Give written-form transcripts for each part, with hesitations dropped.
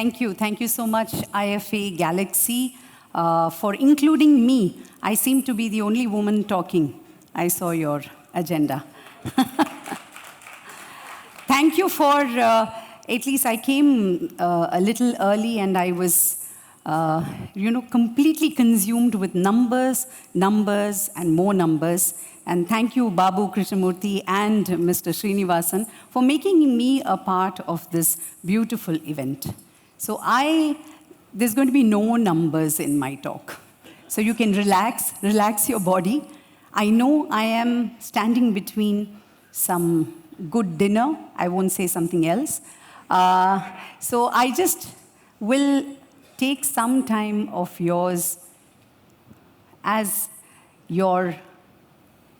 Thank you. Thank you so much, IFA Galaxy, for including me. I seem to be the only woman talking. I saw your agenda. Thank you for, at least I came a little early and I was, completely consumed with numbers, and more numbers. And thank you, Babu Krishnamurthy and Mr. Srinivasan, for making me a part of this beautiful event. So there's going to be no numbers in my talk. So you can relax your body. I know I am standing between some good dinner. I won't say something else. So I just will take some time of yours as your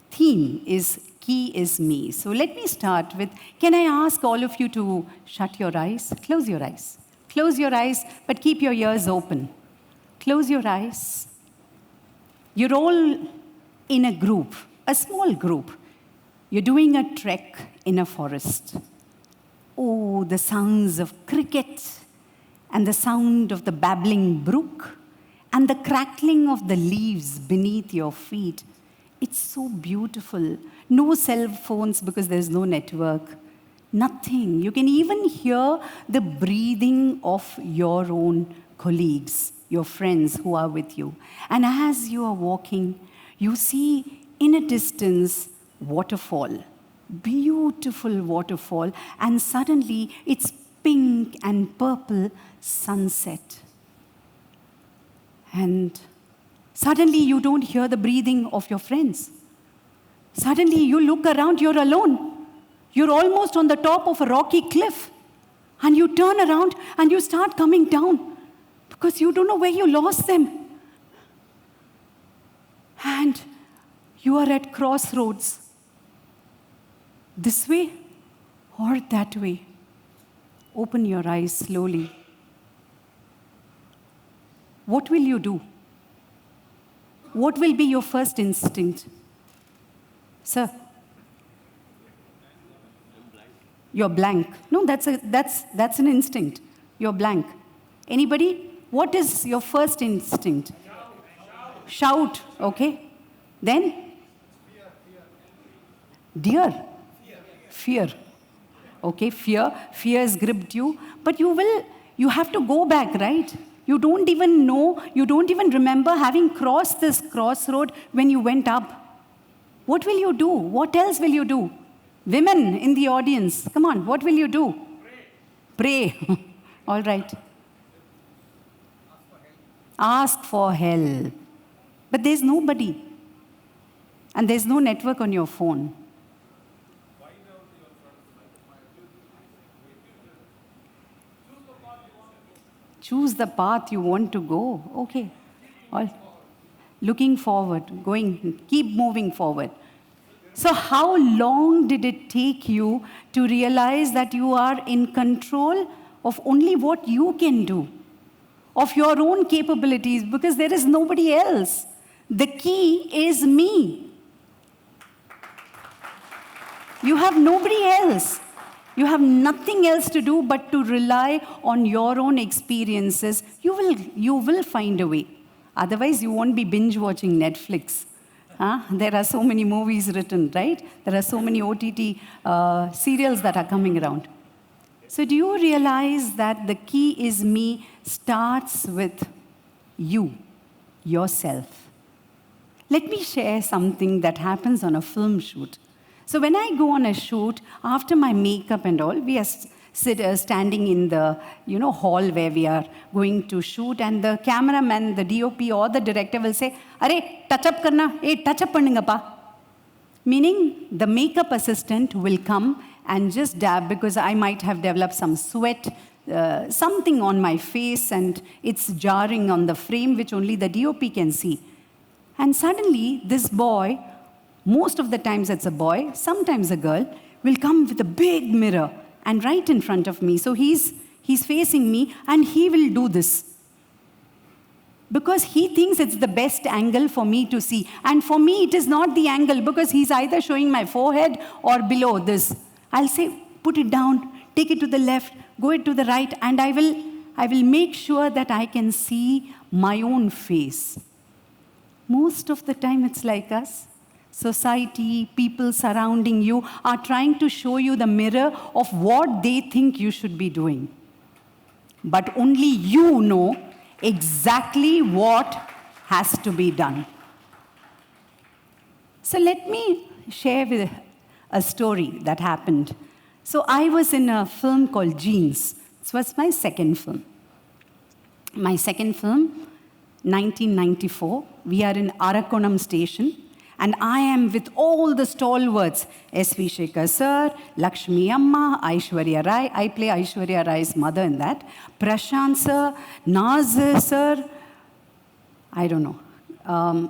theme is Key is Me. So let me start with, can I ask all of you to shut your eyes? Close your eyes. Close your eyes, but keep your ears open. Close your eyes. You're all in a group, a small group. You're doing a trek in a forest. Oh, the sounds of cricket and the sound of the babbling brook and the crackling of the leaves beneath your feet. It's so beautiful. No cell phones because there's no network. Nothing. You can even hear the breathing of your own colleagues, your friends who are with you. And as you are walking, you see in a distance waterfall, beautiful waterfall, and suddenly it's pink and purple sunset. And suddenly you don't hear the breathing of your friends. Suddenly you look around, you're alone. You're almost on the top of a rocky cliff. And you turn around and you start coming down because you don't know where you lost them. And you are at crossroads. This way or that way. Open your eyes slowly. What will you do? What will be your first instinct? Sir? You're blank. No, that's an instinct. You're blank. Anybody? What is your first instinct? Shout. Okay. Then? Deer. Fear. Okay, fear. Fear has gripped you. But you have to go back, right? You don't even know, you don't even remember having crossed this crossroad when you went up. What will you do? What else will you do? Women in the audience, come on, what will you do? Pray. All right. Ask for help. But there's nobody. And there's no network on your phone. Choose the path you want to go. Okay. Looking forward, going, keep moving forward. So how long did it take you to realize that you are in control of only what you can do, of your own capabilities, because there is nobody else? The key is me. You have nobody else. You have nothing else to do but to rely on your own experiences. You will find a way. Otherwise, you won't be binge watching Netflix. There are so many movies written, right? There are so many OTT serials that are coming around. So do you realize that the key is me starts with you, yourself? Let me share something that happens on a film shoot. So when I go on a shoot, after my makeup and all, we are standing in the hall where we are going to shoot, and the cameraman, the DOP or the director will say, "Arey, touch up karna, touch up pannunga pa." Meaning the makeup assistant will come and just dab because I might have developed some sweat, something on my face, and it's jarring on the frame which only the DOP can see. And suddenly this boy, most of the times it's a boy, sometimes a girl, will come with a big mirror and right in front of me. So he's facing me and he will do this. Because he thinks it's the best angle for me to see. And for me, it is not the angle because he's either showing my forehead or below this. I'll say, put it down, take it to the left, go it to the right, and I I will make sure that I can see my own face. Most of the time it's like us. Society, people surrounding you are trying to show you the mirror of what they think you should be doing. But only you know exactly what has to be done. So let me share with a story that happened. So I was in a film called Jeans. This was my second film. My second film, 1994. We are in Arakonam station. And I am with all the stalwarts, S.V. Shekhar sir, Lakshmi Amma, Aishwarya Rai. I play Aishwarya Rai's mother in that. Prashant sir, Nazir sir, I don't know.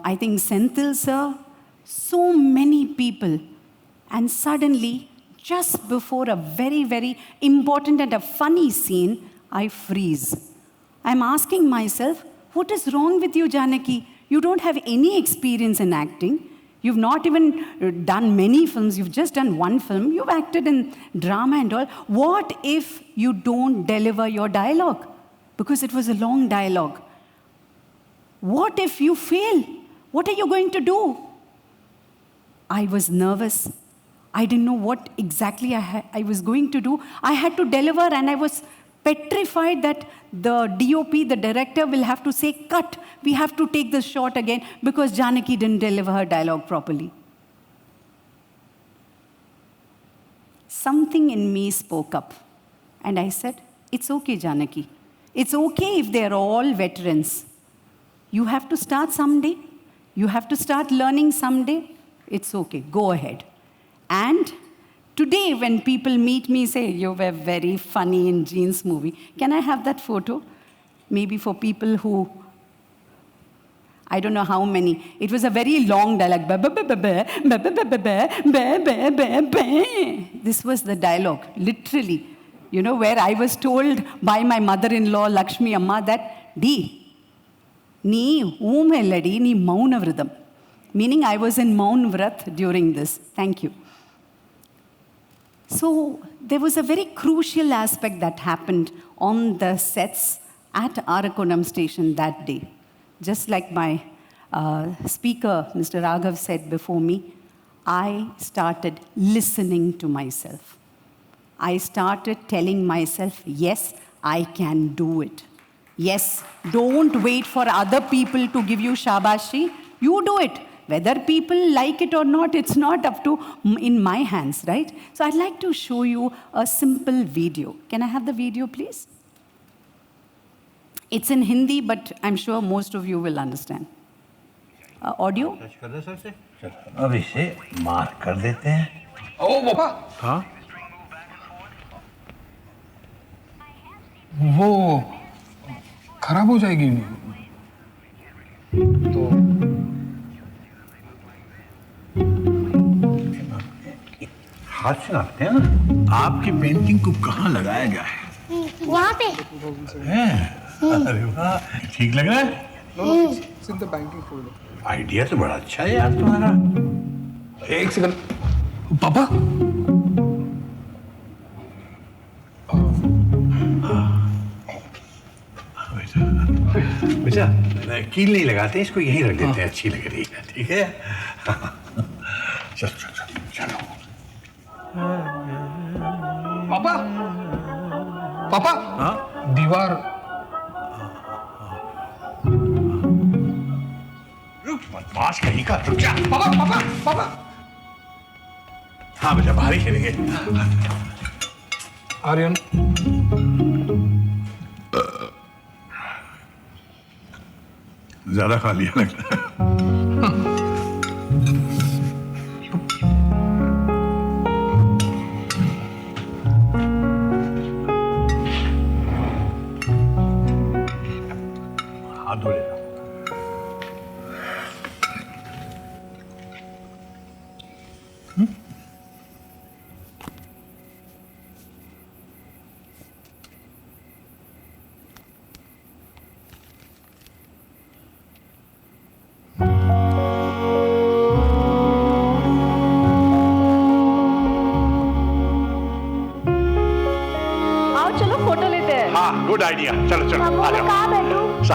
I think Senthil sir. So many people. And suddenly, just before a very, very important and a funny scene, I freeze. I'm asking myself, what is wrong with you, Janaki? You don't have any experience in acting. You've not even done many films. You've just done one film. You've acted in drama and all. What if you don't deliver your dialogue? Because it was a long dialogue. What if you fail? What are you going to do? I was nervous. I didn't know what exactly I was going to do. I had to deliver, and I was petrified that the DOP, the director, will have to say, cut, we have to take this shot again because Janaki didn't deliver her dialogue properly. Something in me spoke up, and I said, it's okay, Janaki. It's okay if they're all veterans. You have to start someday. You have to start learning someday. It's okay, go ahead. And today, when people meet me, say, you were very funny in Jeans movie. Can I have that photo? Maybe for people who, I don't know how many. It was a very long dialogue. This was the dialogue, literally. You know, where I was told by my mother-in-law, Lakshmi Amma, that, nee oomelladi, nee maunavridam. Meaning I was in Maun Vrat during this. Thank you. So there was a very crucial aspect that happened on the sets at Arakonam station that day. Just like my speaker, Mr. Raghav, said before me, I started listening to myself. I started telling myself, yes, I can do it. Yes, don't wait for other people to give you shabashi. You do it. Whether people like it or not, it's not up to in my hands, right? So I'd like to show you a simple video. Can I have the video, please? It's in Hindi, but I'm sure most of you will understand. Audio? अब इसे mark कर देते हैं। ओ पापा, हाँ? वो खराब हो जाएगी तो हाथ से नापते हैं ना। आपकी पेंटिंग को कहाँ लगाया गया है? वहाँ पे। अरे वाह, ठीक लग रहा है? It's in the banking folder. Idea तो बड़ा अच्छा है यार तुम्हारा। एक सेकंड, पापा। बेटा, कील नहीं लगाते, इसको यहीं रख देते हैं, अच्छी लग रही है, ठीक है? चलो चलो चलो। पापा, पापा, हाँ? दीवार। रुक मत, पास कहीं का, रुक जा। पापा, पापा, पापा। हाँ बेटा, बाहर ही खेलेंगे। आर्यन। ज्यादा खा लिया लगता है। हाथ धो लेना। गुड आइडिया, चलो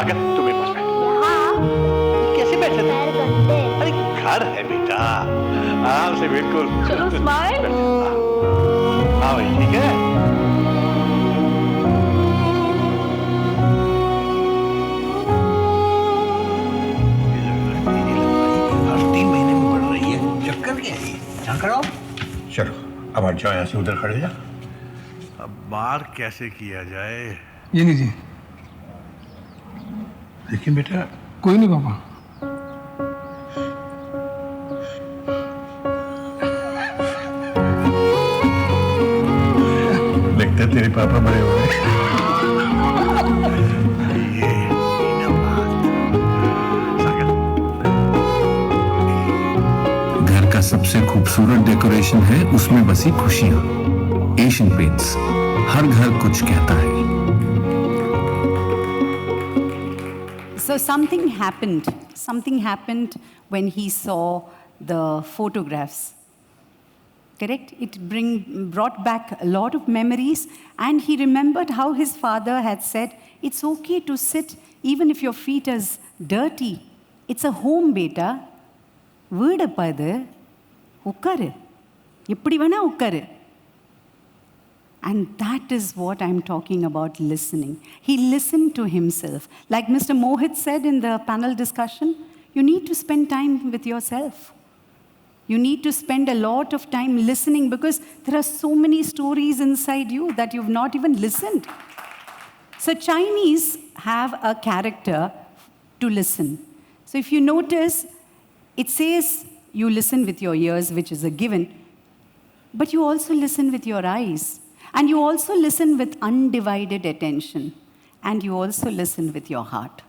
सागर तुम्हें पास बैठो। कैसे बैठे थे? अरे घर है बेटा, आराम से बिल्कुल। चलो स्माइल। हाँ भाई ठीक है। हर 3 महीने में बढ़ रही है, चक्कर क्या है? यहाँ कराओ। चलो अब हट जाओ यहाँ से, उधर खड़े जा। अब बार कैसे किया जाए? ये लीजिए। लेकिन बेटा कोई नहीं पापा। लगता है तेरे पापा बड़े हो गए। ये ना बात। सागर, घर का सबसे खूबसूरत डेकोरेशन है उसमें बसी खुशियां। एशियन पेंट्स, हर घर कुछ कहता है। So something happened when he saw the photographs. Correct? It brought back a lot of memories, and he remembered how his father had said, it's okay to sit even if your feet is dirty. It's a home, beta. Word appa idu. Ukkaru. Eppadi vena ukkaru. And that is what I'm talking about, listening. He listened to himself. Like Mr. Mohit said in the panel discussion, you need to spend time with yourself. You need to spend a lot of time listening because there are so many stories inside you that you've not even listened. So Chinese have a character to listen. So if you notice, it says you listen with your ears, which is a given, but you also listen with your eyes. And you also listen with undivided attention. And you also listen with your heart.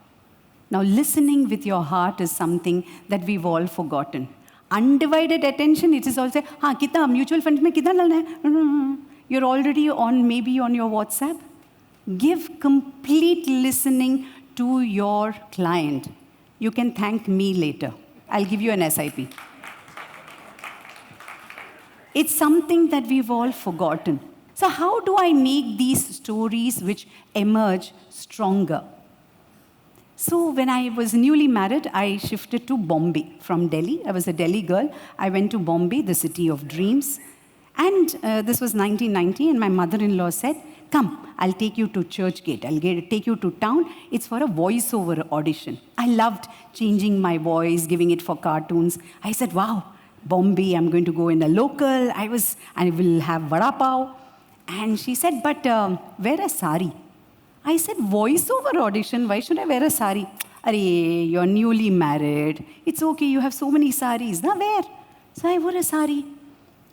Now, listening with your heart is something that we've all forgotten. Undivided attention, it is also, kitna mutual fund mein kitna lalna hai? You're already maybe on your WhatsApp. Give complete listening to your client. You can thank me later. I'll give you an SIP. It's something that we've all forgotten. So how do I make these stories which emerge stronger? So when I was newly married, I shifted to Bombay from Delhi. I was a Delhi girl. I went to Bombay, the city of dreams. And this was 1990, and my mother-in-law said, come, I'll take you to Churchgate. I'll take you to town. It's for a voiceover audition. I loved changing my voice, giving it for cartoons. I said, wow, Bombay, I'm going to go in a local. I will have vada pav. And she said, but wear a sari. I said, voiceover audition, why should I wear a sari? Arey, you're newly married. It's okay, you have so many saris. Now wear. So I wore a sari.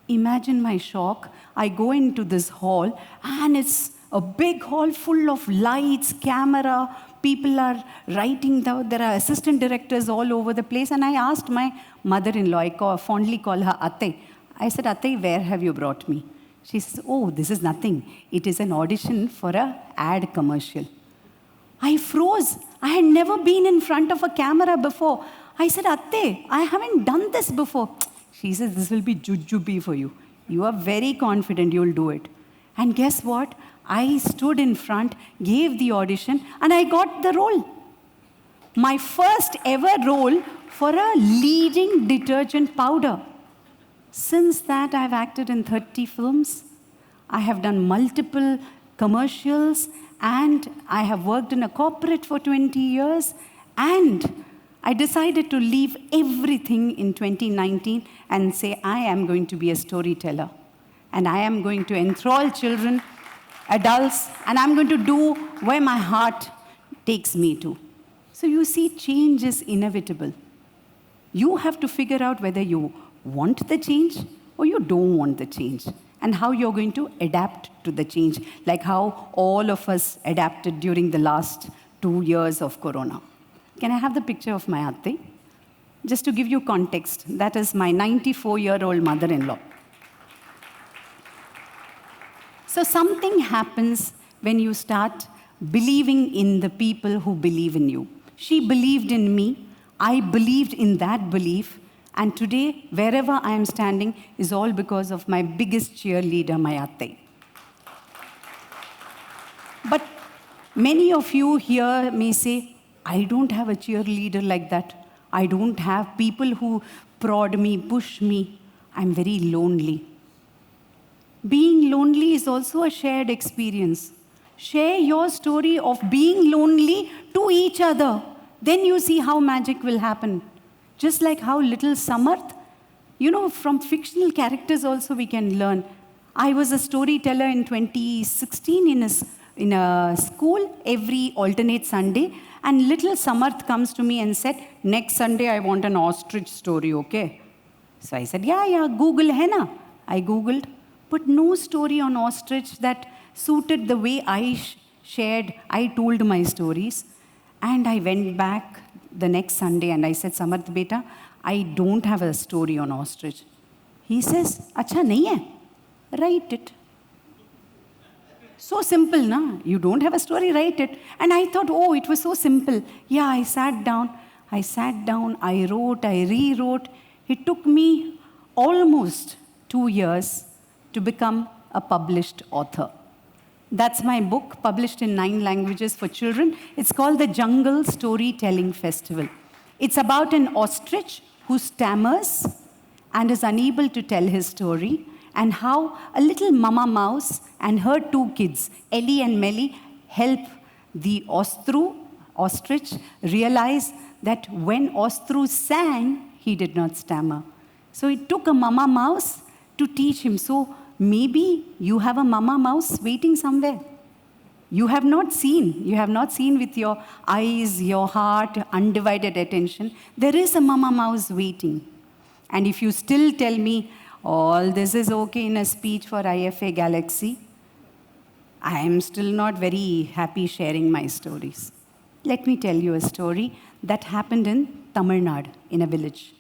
Imagine my shock. I go into this hall, and it's a big hall full of lights, camera. People are writing down. There are assistant directors all over the place. And I asked my mother-in-law, I fondly call her Atte. I said, Atte, where have you brought me? She says, oh, this is nothing. It is an audition for an ad commercial. I froze. I had never been in front of a camera before. I said, Atte, I haven't done this before. She says, this will be jujube for you. You are very confident you'll do it. And guess what? I stood in front, gave the audition, and I got the role. My first ever role for a leading detergent powder. Since that, I've acted in 30 films. I have done multiple commercials, and I have worked in a corporate for 20 years. And I decided to leave everything in 2019 and say, I am going to be a storyteller. And I am going to enthrall children, adults, and I'm going to do where my heart takes me to. So you see, change is inevitable. You have to figure out whether you want the change or you don't want the change, and how you're going to adapt to the change, like how all of us adapted during the last 2 years of Corona. Can I have the picture of my Atte? Just to give you context, that is my 94-year-old mother-in-law. So something happens when you start believing in the people who believe in you. She believed in me. I believed in that belief. And today, wherever I am standing is all because of my biggest cheerleader, my Atte. But many of you here may say, I don't have a cheerleader like that. I don't have people who prod me, push me. I'm very lonely. Being lonely is also a shared experience. Share your story of being lonely to each other. Then you see how magic will happen. Just like how little Samarth, from fictional characters also we can learn. I was a storyteller in 2016 in a school every alternate Sunday, and little Samarth comes to me and said, next Sunday I want an ostrich story, okay? So I said, yeah, Google hai na? I Googled, but no story on ostrich that suited the way I told my stories. And I went back the next Sunday and I said, Samarth beta, I don't have a story on ostrich. He says, acha nahi hai? Write it. So simple, na? You don't have a story, write it. And I thought, oh, it was so simple. Yeah, I sat down, I wrote, I rewrote. It took me almost 2 years to become a published author. That's my book, published in 9 languages for children. It's called the Jungle Storytelling Festival. It's about an ostrich who stammers and is unable to tell his story, and how a little mama mouse and her 2 kids, Ellie and Melly, help the ostrich realize that when Ostru sang, he did not stammer. So it took a mama mouse to teach him. So maybe you have a mama mouse waiting somewhere. You have not seen with your eyes, your heart, undivided attention. There is a mama mouse waiting. And if you still tell me, all this is okay in a speech for IFA Galaxy, I am still not very happy sharing my stories. Let me tell you a story that happened in Tamil Nadu, in a village.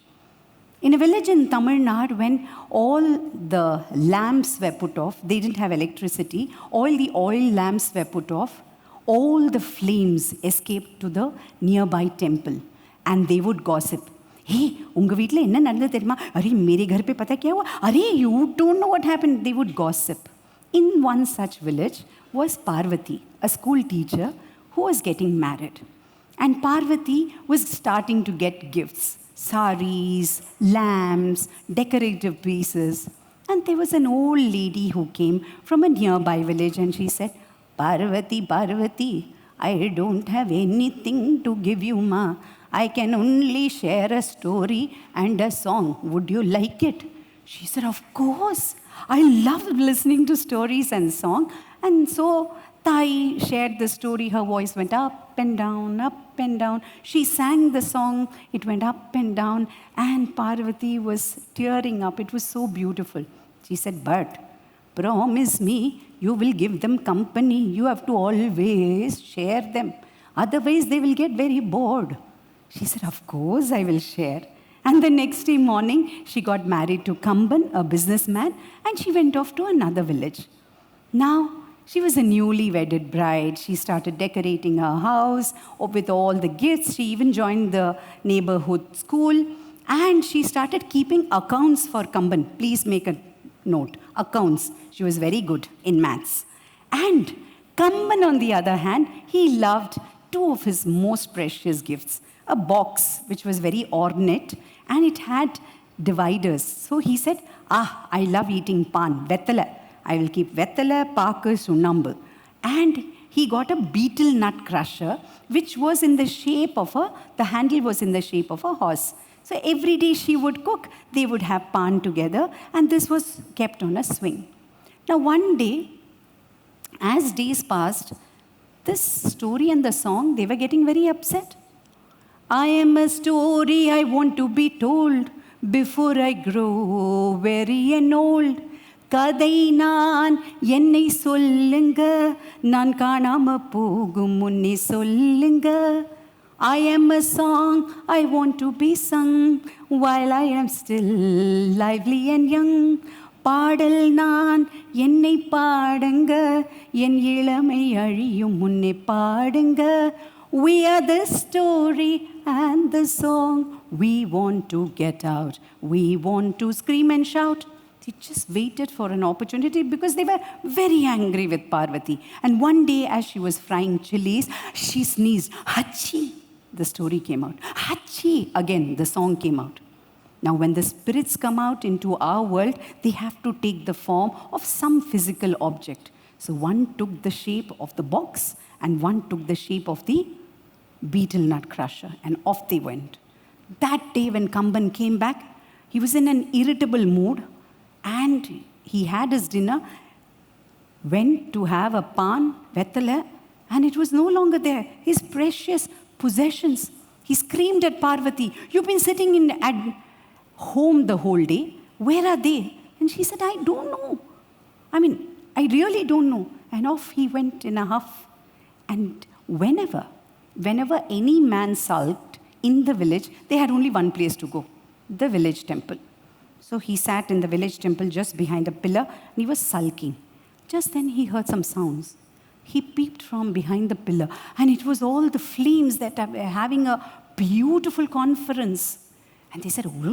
In a village in Tamil Nadu, when all the lamps were put off, they didn't have electricity, all the oil lamps were put off, all the flames escaped to the nearby temple, and they would gossip. Hey, unga veetla enna nadandha theriyuma? Arey, mere ghar pe pata kya hua? Arey, you don't know what happened. They would gossip. In one such village was Parvati, a school teacher who was getting married. And Parvati was starting to get gifts. Saris, lamps, decorative pieces. And there was an old lady who came from a nearby village and she said, Parvati, I don't have anything to give you, ma. I can only share a story and a song. Would you like it? She said, of course. I love listening to stories and song. And so Tai shared the story. Her voice went up and down, up and down. She sang the song. It went up and down. And Parvati was tearing up. It was so beautiful. She said, but promise me you will give them company. You have to always share them. Otherwise, they will get very bored. She said, of course, I will share. And the next day morning, she got married to Kamban, a businessman, and she went off to another village. Now, she was a newly wedded bride. She started decorating her house with all the gifts. She even joined the neighborhood school. And she started keeping accounts for Kamban. Please make a note. Accounts. She was very good in maths. And Kamban, on the other hand, he loved 2 of his most precious gifts. A box, which was very ornate, and it had dividers. So he said, I love eating pan, vettala. I will keep vettala, paaka, sunambu. And he got a beetle nut crusher, which was in the shape of the handle was in the shape of a horse. So every day she would cook, they would have pan together, and this was kept on a swing. Now one day, as days passed, this story and the song, they were getting very upset. I am a story I want to be told before I grow very and old. Kadai naan ennai sollunga, naan kaanama pogum munne sollunga. I am a song I want to be sung while I am still lively and young. Paadal naan ennai paadunga, en ilamai azhiyum munne paadunga. We are the story and the song. We want to get out. We want to scream and shout. They just waited for an opportunity because they were very angry with Parvati. And one day, as she was frying chilies, she sneezed, Hachi. the story came out. Hachi! Again, the song came out. Now, when the spirits come out into our world, they have to take the form of some physical object. So one took the shape of the box, and one took the shape of the beetle nut crusher, and off they went. That day when Kamban came back, he was in an irritable mood, and he had his dinner, went to have a pan, vettala, and it was no longer there. His precious possessions. He screamed at Parvati, "You've been sitting at home the whole day. Where are they?" And she said, "I don't know. I really don't know." And off he went in a huff. And whenever any man sulked in the village, they had only one place to go, the village temple. So he sat in the village temple just behind a pillar, and he was sulking. Just then he heard some sounds. He peeped from behind the pillar, and it was all the flames that were having a beautiful conference. And they said, and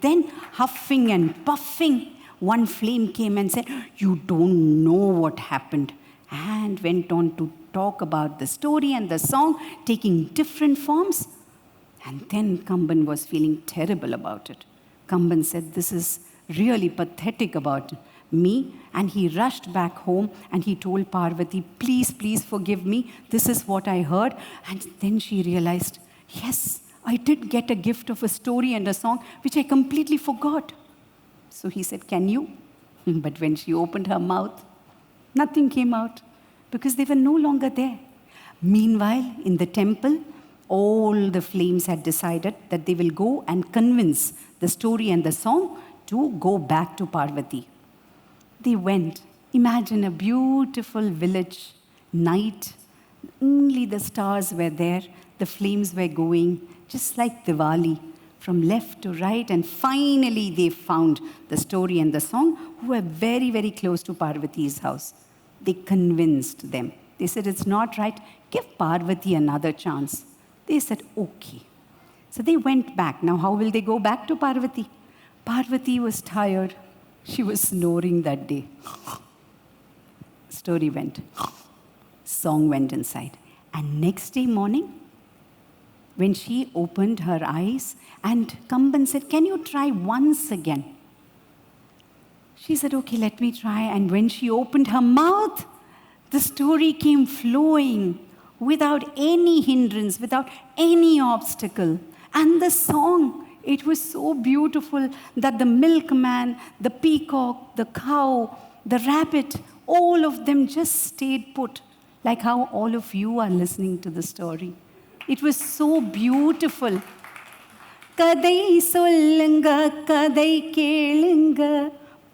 then huffing and puffing, one flame came and said, "You don't know what happened," and went on to talk about the story and the song taking different forms. And then Kamban was feeling terrible about it. Kamban said, "This is really pathetic about me." And he rushed back home and he told Parvati, "Please, please forgive me. This is what I heard." And then she realized, yes, I did get a gift of a story and a song which I completely forgot. So he said, "Can you?" But when she opened her mouth, nothing came out because they were no longer there. Meanwhile, in the temple, all the flames had decided that they will go and convince the story and the song to go back to Parvati. They went. Imagine a beautiful village night. Only the stars were there. The flames were going, just like Diwali, from left to right. And finally, they found the story and the song, who were very, very close to Parvati's house. They convinced them. They said, "It's not right. Give Parvati another chance." They said, "Okay." So they went back. Now, how will they go back to Parvati? Parvati was tired. She was snoring that day. Story went. Song went inside. And next day morning, when she opened her eyes, and Kamban said, "Can you try once again?" She said, "Okay, let me try." And when she opened her mouth, the story came flowing without any hindrance, without any obstacle. And the song, it was so beautiful that the milkman, the peacock, the cow, the rabbit, all of them just stayed put, like how all of you are listening to the story. It was so beautiful. Kadai sollunga, kadai kelunga,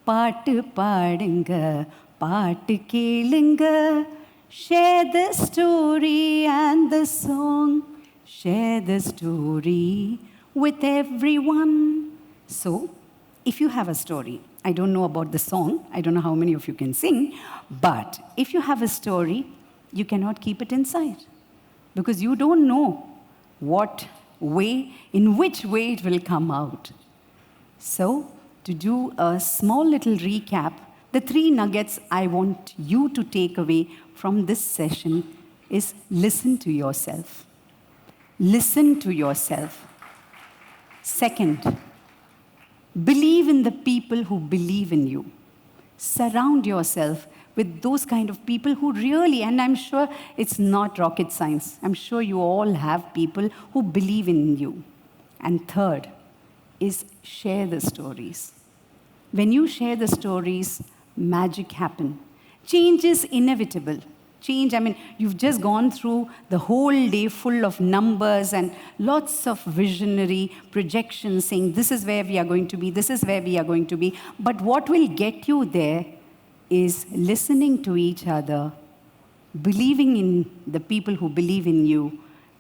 paattu paadunga, paattu kelunga. Share the story and the song. Share the story with everyone. So, if you have a story, I don't know about the song, I don't know how many of you can sing, but if you have a story, you cannot keep it inside because you don't know in which way it will come out. So, to do a small little recap, the 3 nuggets I want you to take away from this session is listen to yourself. Listen to yourself. Second, believe in the people who believe in you. Surround yourself with those kind of people who really, and I'm sure it's not rocket science, I'm sure you all have people who believe in you. And third is share the stories. When you share the stories, magic happens. Change is inevitable. Change, you've just gone through the whole day full of numbers and lots of visionary projections saying this is where we are going to be, this is where we are going to be. But what will get you there is listening to each other, believing in the people who believe in you,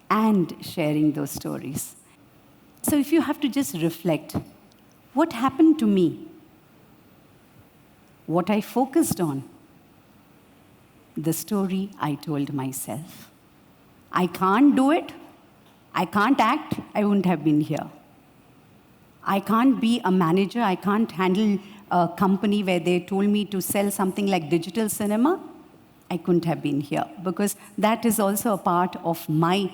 and sharing those stories. So if you have to just reflect, what happened to me? What I focused on? The story I told myself. I can't do it. I can't act. I wouldn't have been here. I can't be a manager. I can't handle a company where they told me to sell something like digital cinema. I couldn't have been here, because that is also a part of my,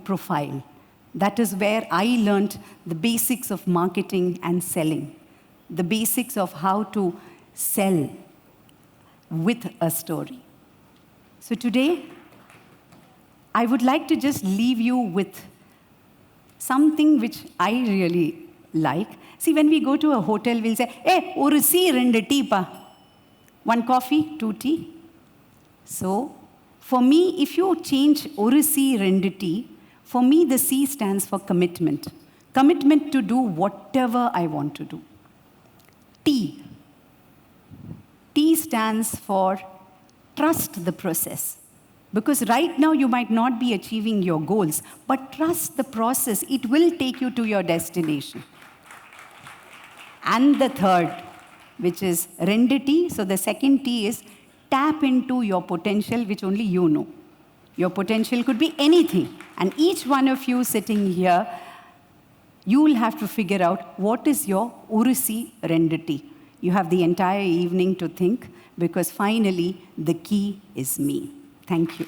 profile. That is where I learned the basics of marketing and selling, the basics of how to sell with a story. So today, I would like to just leave you with something which I really like. See, when we go to a hotel, we'll say, "Hey, oru C rendu tea pa." 1 coffee, 2 tea. So, for me, if you change oru C rendu tea, for me the C stands for commitment. Commitment to do whatever I want to do. T. T stands for trust the process. Because right now you might not be achieving your goals, but trust the process. It will take you to your destination. And the third, which is rendu T. So the second T is tap into your potential, which only you know. Your potential could be anything. And each one of you sitting here, you will have to figure out what is your Urusi rendu T. You have the entire evening to think, because finally the key is me. Thank you.